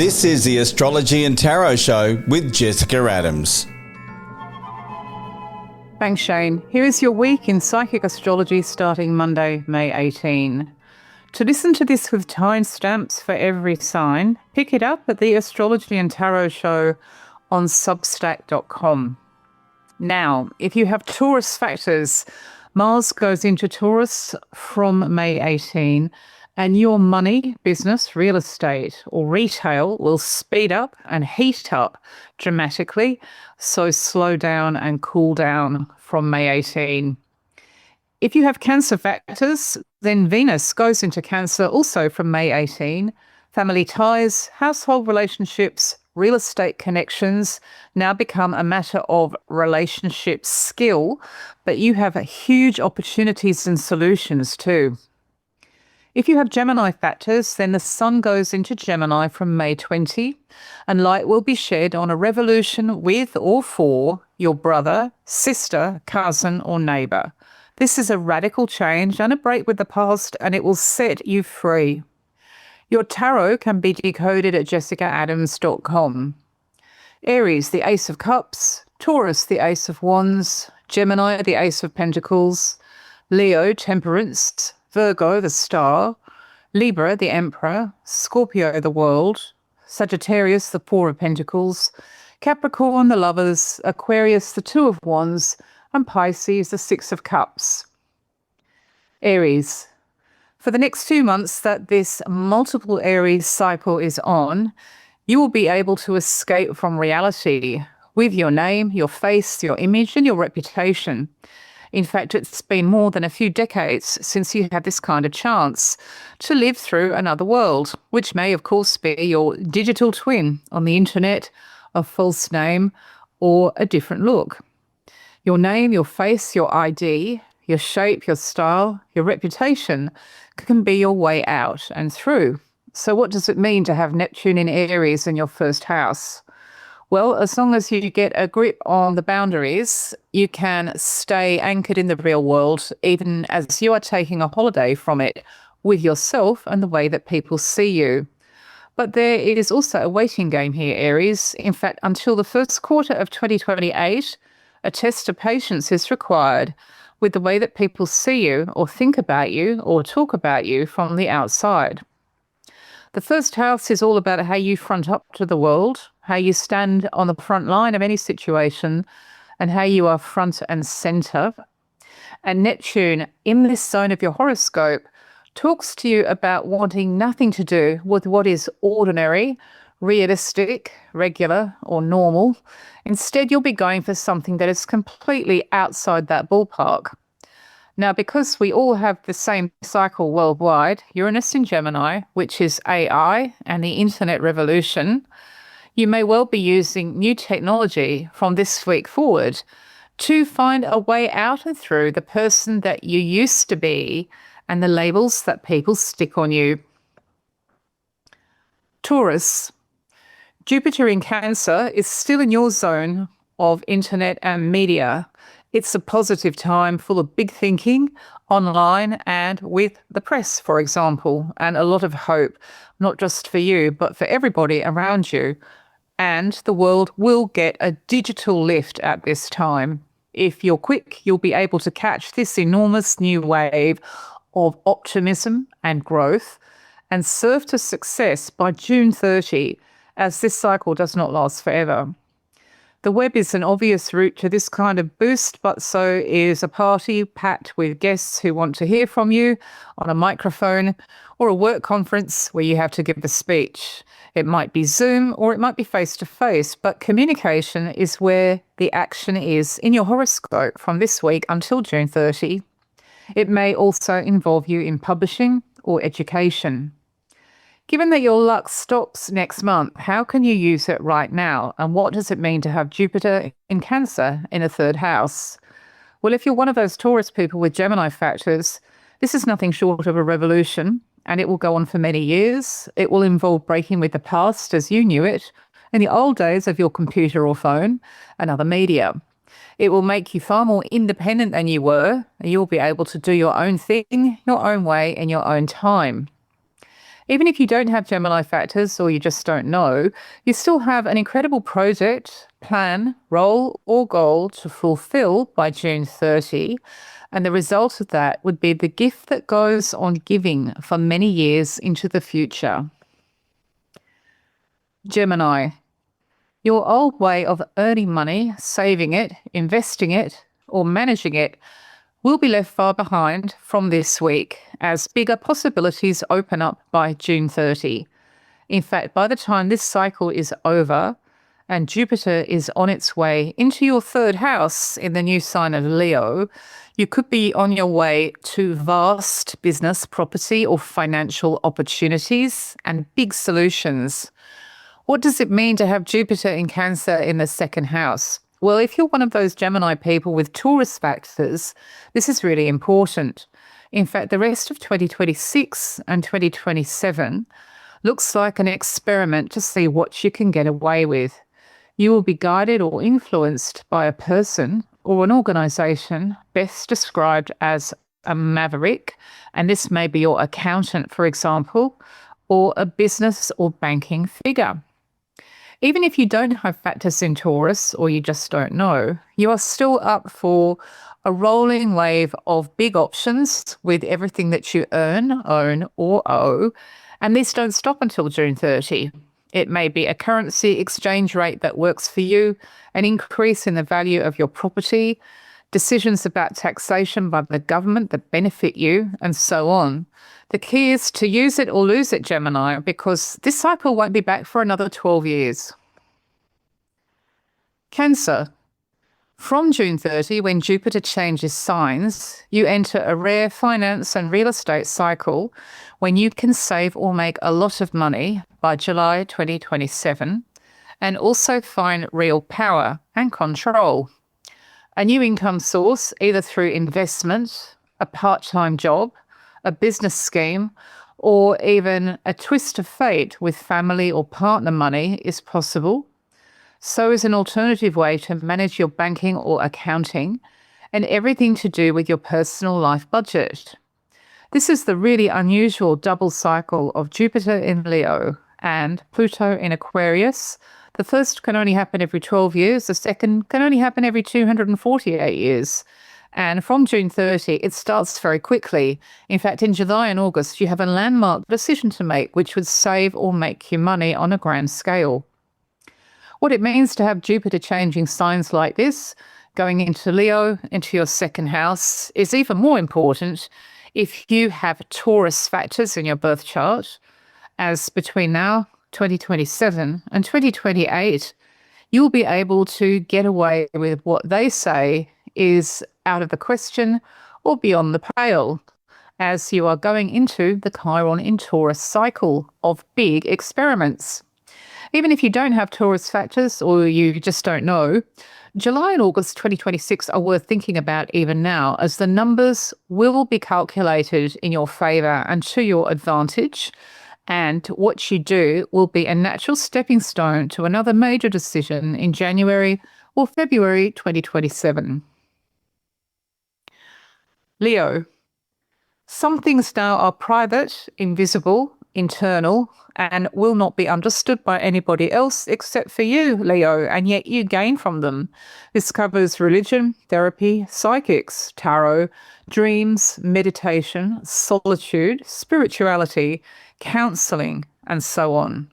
This is the Astrology and Tarot Show with Jessica Adams. Thanks, Shane. Here is your week in psychic astrology starting Monday, May 18. To listen to this with timestamps for every sign, pick it up at the Astrology and Tarot Show on substack.com. Now, if you have Taurus factors, Mars goes into Taurus from May 18, and your money, business, real estate or retail will speed up and heat up dramatically, so slow down and cool down from May 18. If you have Cancer factors, then Venus goes into Cancer also from May 18. Family ties, household relationships, real estate connections now become a matter of relationship skill, but you have huge opportunities and solutions too. If you have Gemini factors, then the Sun goes into Gemini from May 20, and light will be shed on a revolution with or for your brother, sister, cousin, or neighbour. This is a radical change and a break with the past, and it will set you free. Your tarot can be decoded at jessicaadams.com. Aries, the Ace of Cups. Taurus, the Ace of Wands. Gemini, the Ace of Pentacles. Leo, Temperance. Virgo, the Star. Libra, the Emperor. Scorpio, the World. Sagittarius, the Four of Pentacles. Capricorn, the Lovers. Aquarius, the Two of Wands. And Pisces, the Six of Cups. Aries. For the next 2 months that this multiple Aries cycle is on, you will be able to escape from reality with your name, your face, your image, and your reputation. In fact, it's been more than a few decades since you had this kind of chance to live through another world, which may, of course, be your digital twin on the internet, a false name, or a different look. Your name, your face, your ID, your shape, your style, your reputation can be your way out and through. So what does it mean to have Neptune in Aries in your first house? Well, as long as you get a grip on the boundaries, you can stay anchored in the real world, even as you are taking a holiday from it with yourself and the way that people see you. But there is also a waiting game here, Aries. In fact, until the first quarter of 2028, a test of patience is required with the way that people see you or think about you or talk about you from the outside. The first house is all about how you front up to the world, how you stand on the front line of any situation, and how you are front and centre. And Neptune, in this zone of your horoscope, talks to you about wanting nothing to do with what is ordinary, realistic, regular, or normal. Instead, you'll be going for something that is completely outside that ballpark. Now, because we all have the same cycle worldwide, Uranus in Gemini, which is AI and the internet revolution, you may well be using new technology from this week forward to find a way out and through the person that you used to be and the labels that people stick on you. Taurus. Jupiter in Cancer is still in your zone of internet and media. It's a positive time full of big thinking online and with the press, for example, and a lot of hope, not just for you, but for everybody around you. And the world will get a digital lift at this time. If you're quick, you'll be able to catch this enormous new wave of optimism and growth and surf to success by June 30, as this cycle does not last forever. The web is an obvious route to this kind of boost, but so is a party packed with guests who want to hear from you on a microphone, or a work conference where you have to give a speech. It might be Zoom or it might be face-to-face, but communication is where the action is in your horoscope from this week until June 30. It may also involve you in publishing or education. Given that your luck stops next month, how can you use it right now? And what does it mean to have Jupiter in Cancer in a third house? Well, if you're one of those Taurus people with Gemini factors, this is nothing short of a revolution, and it will go on for many years. It will involve breaking with the past as you knew it in the old days of your computer or phone and other media. It will make you far more independent than you were. You'll be able to do your own thing, your own way, in your own time. Even if you don't have Gemini factors or you just don't know, you still have an incredible project, plan, role, or goal to fulfill by June 30. And the result of that would be the gift that goes on giving for many years into the future. Gemini, your old way of earning money, saving it, investing it, or managing it will be left far behind from this week as bigger possibilities open up by June 30. In fact, by the time this cycle is over and Jupiter is on its way into your third house in the new sign of Leo, you could be on your way to vast business, property, or financial opportunities and big solutions. What does it mean to have Jupiter in Cancer in the second house? Well, if you're one of those Gemini people with Taurus factors, this is really important. In fact, the rest of 2026 and 2027 looks like an experiment to see what you can get away with. You will be guided or influenced by a person or an organisation best described as a maverick, and this may be your accountant, for example, or a business or banking figure. Even if you don't have factors in Taurus or you just don't know, you are still up for a rolling wave of big options with everything that you earn, own, or owe, and these don't stop until June 30. It may be a currency exchange rate that works for you, an increase in the value of your property, decisions about taxation by the government that benefit you, and so on. The key is to use it or lose it, Gemini, because this cycle won't be back for another 12 years. Cancer. From June 30, when Jupiter changes signs, you enter a rare finance and real estate cycle when you can save or make a lot of money by July 2027 and also find real power and control. A new income source, either through investment, a part-time job, a business scheme, or even a twist of fate with family or partner money is possible. So is an alternative way to manage your banking or accounting and everything to do with your personal life budget. This is the really unusual double cycle of Jupiter in Leo and Pluto in Aquarius. The first can only happen every 12 years, the second can only happen every 248 years. And from June 30, it starts very quickly. In fact, in July and August, you have a landmark decision to make which would save or make you money on a grand scale. What it means to have Jupiter changing signs like this, going into Leo, into your second house, is even more important if you have Taurus factors in your birth chart, as between now, 2027, and 2028, you'll be able to get away with what they say is out of the question or beyond the pale, as you are going into the Chiron in Taurus cycle of big experiments. Even if you don't have Taurus factors or you just don't know, July and August 2026 are worth thinking about even now, as the numbers will be calculated in your favour and to your advantage, and what you do will be a natural stepping stone to another major decision in January or February 2027. Leo. Some things now are private, invisible, internal, and will not be understood by anybody else except for you, Leo, and yet you gain from them. This covers religion, therapy, psychics, tarot, dreams, meditation, solitude, spirituality, counselling, and so on.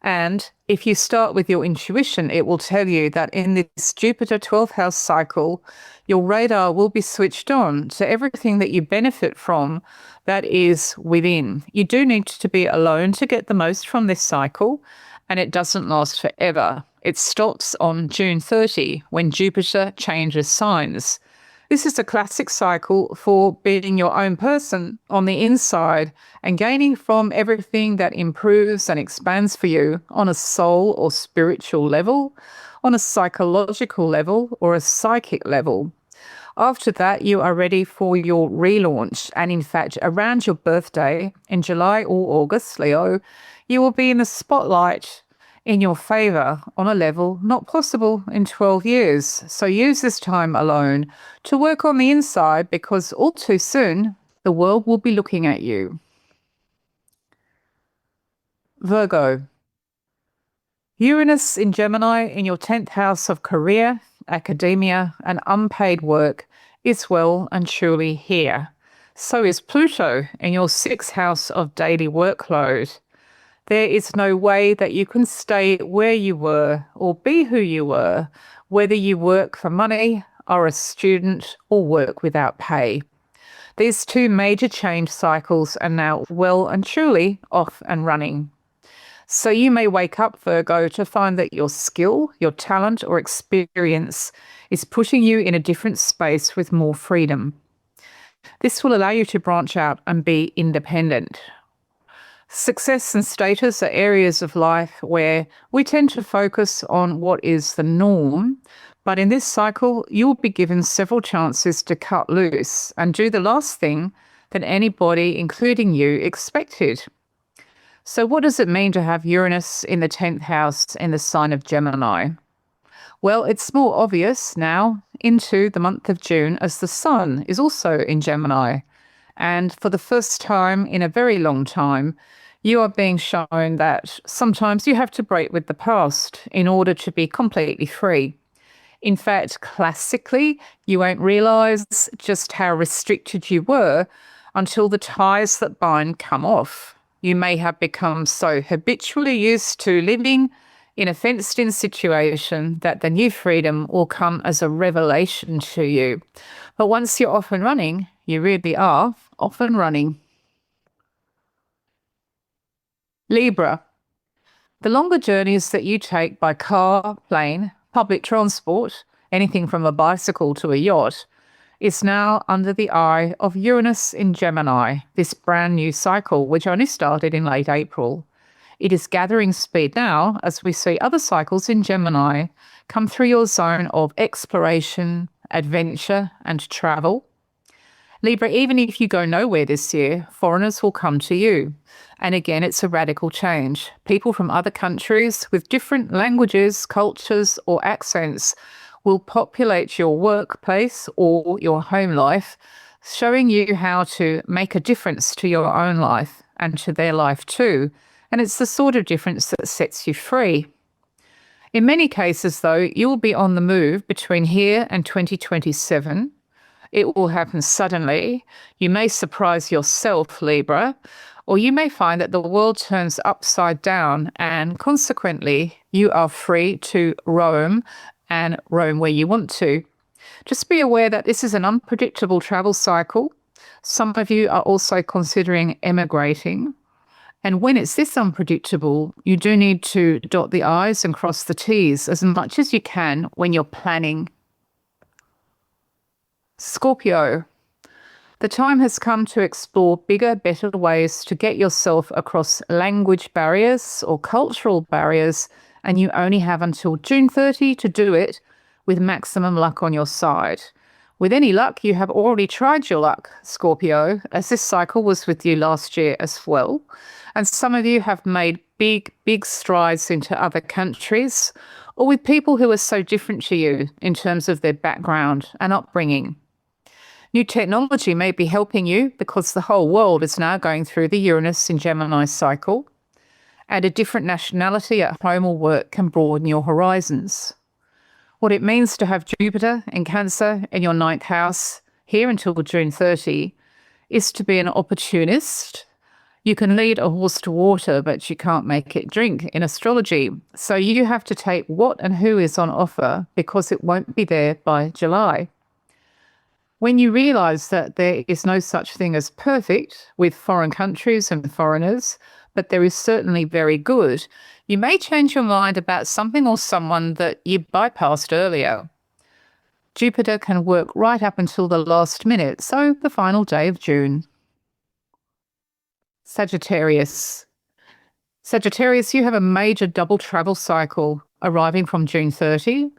And if you start with your intuition, it will tell you that in this Jupiter 12th house cycle, your radar will be switched on to everything that you benefit from that is within. You do need to be alone to get the most from this cycle, and it doesn't last forever. It stops on June 30 when Jupiter changes signs. This is a classic cycle for being your own person on the inside and gaining from everything that improves and expands for you on a soul or spiritual level, on a psychological level, or a psychic level. After that, you are ready for your relaunch. And in fact, around your birthday in July or August, Leo, you will be in the spotlight in your favour on a level not possible in 12 years. So use this time alone to work on the inside, because all too soon the world will be looking at you. Virgo. Uranus in Gemini in your 10th house of career, academia, and unpaid work is well and truly here. So is Pluto in your 6th house of daily workload. There is no way that you can stay where you were or be who you were, whether you work for money, are a student, or work without pay. These two major change cycles are now well and truly off and running. So you may wake up, Virgo, to find that your skill, your talent, or experience is pushing you in a different space with more freedom. This will allow you to branch out and be independent. Success and status are areas of life where we tend to focus on what is the norm, but in this cycle, you'll be given several chances to cut loose and do the last thing that anybody, including you, expected. So what does it mean to have Uranus in the 10th house in the sign of Gemini? Well, it's more obvious now into the month of June as the Sun is also in Gemini. And for the first time in a very long time, you are being shown that sometimes you have to break with the past in order to be completely free. In fact, classically, you won't realise just how restricted you were until the ties that bind come off. You may have become so habitually used to living in a fenced-in situation that the new freedom will come as a revelation to you. But once you're off and running, you really are off and running. Libra. The longer journeys that you take by car, plane, public transport, anything from a bicycle to a yacht, is now under the eye of Uranus in Gemini, this brand new cycle, which only started in late April. It is gathering speed now as we see other cycles in Gemini come through your zone of exploration, adventure, and travel. Libra, even if you go nowhere this year, foreigners will come to you. And again, it's a radical change. People from other countries with different languages, cultures, or accents will populate your workplace or your home life, showing you how to make a difference to your own life and to their life too. And it's the sort of difference that sets you free. In many cases, though, you will be on the move between here and 2027. It will happen suddenly. You may surprise yourself, Libra, or you may find that the world turns upside down and consequently you are free to roam and roam where you want to. Just be aware that this is an unpredictable travel cycle. Some of you are also considering emigrating. And when it's this unpredictable, you do need to dot the I's and cross the T's as much as you can when you're planning. Scorpio. The time has come to explore bigger, better ways to get yourself across language barriers or cultural barriers, and you only have until June 30 to do it with maximum luck on your side. With any luck, you have already tried your luck, Scorpio, as this cycle was with you last year as well. And some of you have made big, big strides into other countries or with people who are so different to you in terms of their background and upbringing. New technology may be helping you because the whole world is now going through the Uranus in Gemini cycle, and a different nationality at home or work can broaden your horizons. What it means to have Jupiter in Cancer in your 9th house here until June 30 is to be an opportunist. You can lead a horse to water, but you can't make it drink in astrology. So you have to take what and who is on offer because it won't be there by July. When you realise that there is no such thing as perfect with foreign countries and foreigners, but there is certainly very good, you may change your mind about something or someone that you bypassed earlier. Jupiter can work right up until the last minute, so the final day of June. Sagittarius. Sagittarius, you have a major double travel cycle arriving from June 30,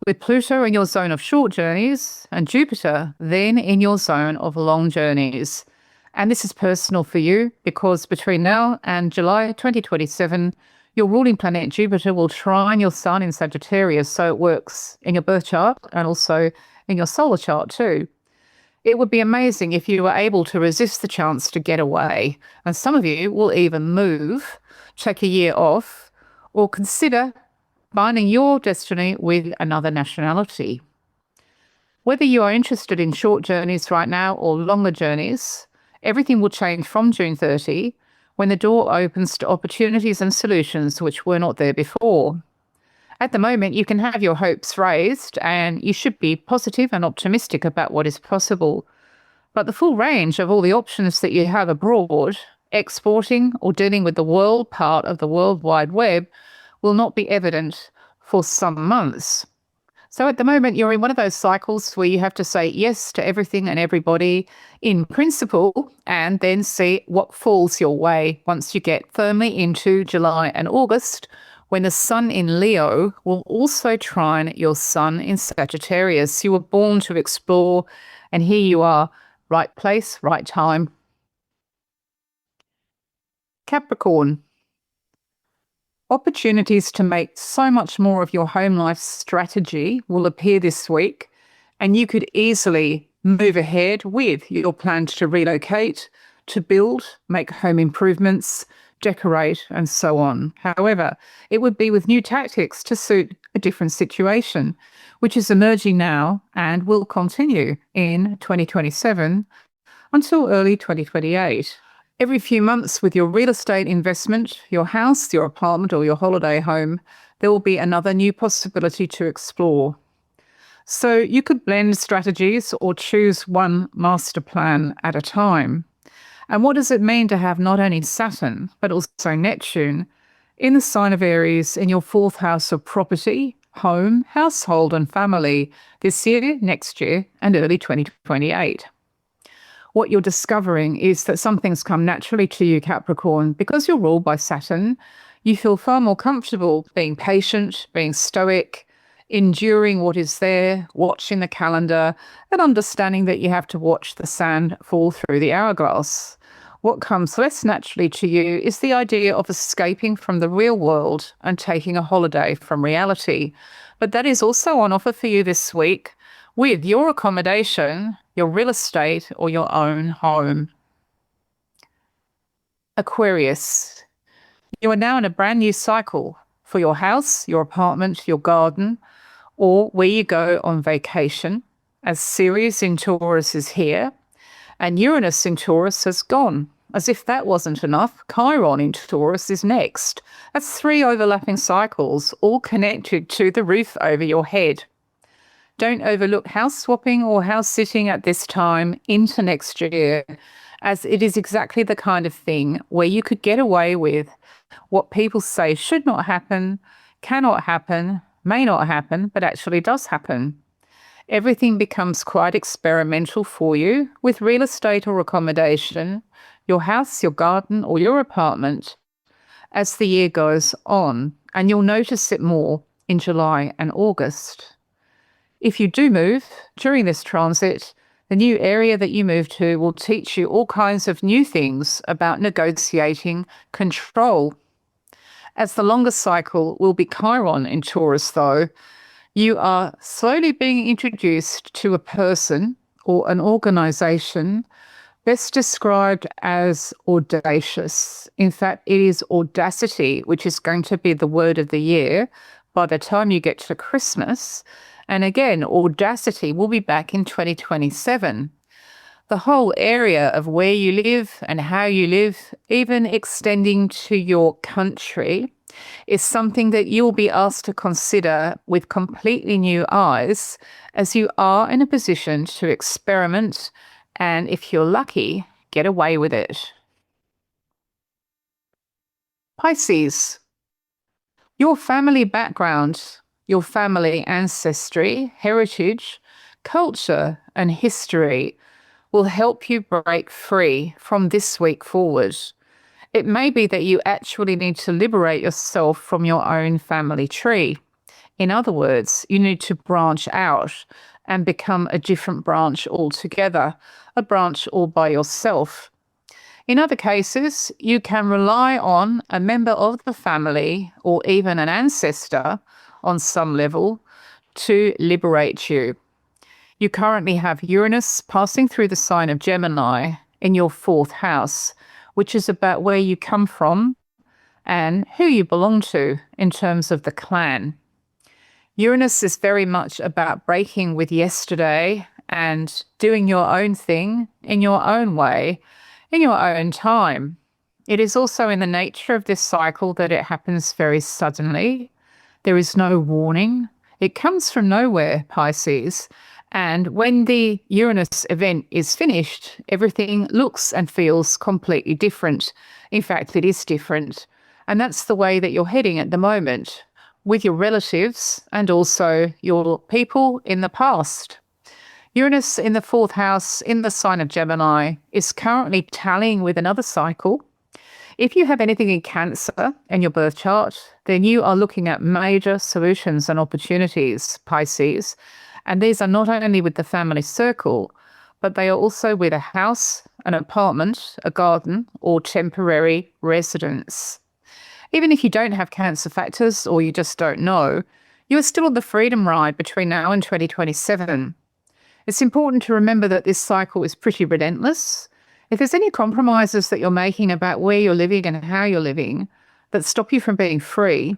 with Pluto in your zone of short journeys and Jupiter then in your zone of long journeys. And this is personal for you because between now and July 2027, your ruling planet Jupiter will trine your sun in Sagittarius, so it works in your birth chart and also in your solar chart too. It would be amazing if you were able to resist the chance to get away, and some of you will even move take a year off, or consider binding your destiny with another nationality. Whether you are interested in short journeys right now or longer journeys, everything will change from June 30 when the door opens to opportunities and solutions which were not there before. At the moment, you can have your hopes raised and you should be positive and optimistic about what is possible. But the full range of all the options that you have abroad, exporting or dealing with the world part of the World Wide Web, will not be evident for some months. So at the moment, you're in one of those cycles where you have to say yes to everything and everybody in principle and then see what falls your way once you get firmly into July and August, when the sun in Leo will also trine your sun in Sagittarius. You were born to explore, and here you are, right place, right time. Capricorn. Opportunities to make so much more of your home life strategy will appear this week, and you could easily move ahead with your plans to relocate, to build, make home improvements, decorate, and so on. However, it would be with new tactics to suit a different situation, which is emerging now and will continue in 2027 until early 2028. Every few months with your real estate investment, your house, your apartment, or your holiday home, there will be another new possibility to explore. So you could blend strategies or choose one master plan at a time. And what does it mean to have not only Saturn, but also Neptune in the sign of Aries in your fourth house of property, home, household, and family this year, next year, and early 2028? What you're discovering is that some things come naturally to you, Capricorn. Because you're ruled by Saturn, you feel far more comfortable being patient, being stoic, enduring what is there, watching the calendar, and understanding that you have to watch the sand fall through the hourglass. What comes less naturally to you is the idea of escaping from the real world and taking a holiday from reality. But that is also on offer for you this week with your accommodation, your real estate, or your own home. Aquarius. You are now in a brand new cycle for your house, your apartment, your garden, or where you go on vacation, as Ceres in Taurus is here, and Uranus in Taurus has gone. As if that wasn't enough, Chiron in Taurus is next. That's 3 overlapping cycles, all connected to the roof over your head. Don't overlook house swapping or house sitting at this time into next year, as it is exactly the kind of thing where you could get away with what people say should not happen, cannot happen, may not happen, but actually does happen. Everything becomes quite experimental for you with real estate or accommodation, your house, your garden, or your apartment as the year goes on, and you'll notice it more in July and August. If you do move during this transit, the new area that you move to will teach you all kinds of new things about negotiating control. As the longer cycle will be Chiron in Taurus, though, you are slowly being introduced to a person or an organisation best described as audacious. In fact, it is audacity, which is going to be the word of the year by the time you get to Christmas. And again, audacity will be back in 2027. The whole area of where you live and how you live, even extending to your country, is something that you'll be asked to consider with completely new eyes as you are in a position to experiment and, if you're lucky, get away with it. Pisces. Your family background, your family ancestry, heritage, culture, and history will help you break free from this week forward. It may be that you actually need to liberate yourself from your own family tree. In other words, you need to branch out and become a different branch altogether, a branch all by yourself. In other cases, you can rely on a member of the family or even an ancestor on some level to liberate you. You currently have Uranus passing through the sign of Gemini in your fourth house, which is about where you come from and who you belong to in terms of the clan. Uranus is very much about breaking with yesterday and doing your own thing in your own way, in your own time. It is also in the nature of this cycle that it happens very suddenly. There is no warning. It comes from nowhere, Pisces. And when the Uranus event is finished, everything looks and feels completely different. In fact, it is different. And that's the way that you're heading at the moment, with your relatives and also your people in the past. Uranus in the 4th house in the sign of Gemini is currently tallying with another cycle. If you have anything in Cancer in your birth chart, then you are looking at major solutions and opportunities, Pisces. And these are not only with the family circle, but they are also with a house, an apartment, a garden, or temporary residence. Even if you don't have Cancer factors or you just don't know, you are still on the freedom ride between now and 2027. It's important to remember that this cycle is pretty relentless. If there's any compromises that you're making about where you're living and how you're living that stop you from being free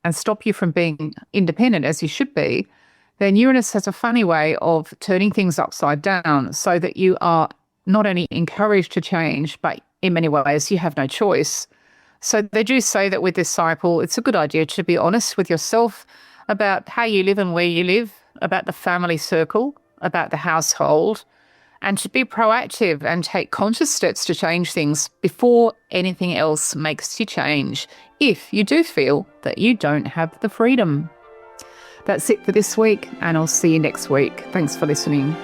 and stop you from being independent as you should be, then Uranus has a funny way of turning things upside down so that you are not only encouraged to change, but in many ways you have no choice. So they do say that with this cycle, it's a good idea to be honest with yourself about how you live and where you live, about the family circle, about the household, and to be proactive and take conscious steps to change things before anything else makes you change, if you do feel that you don't have the freedom. That's it for this week, and I'll see you next week. Thanks for listening.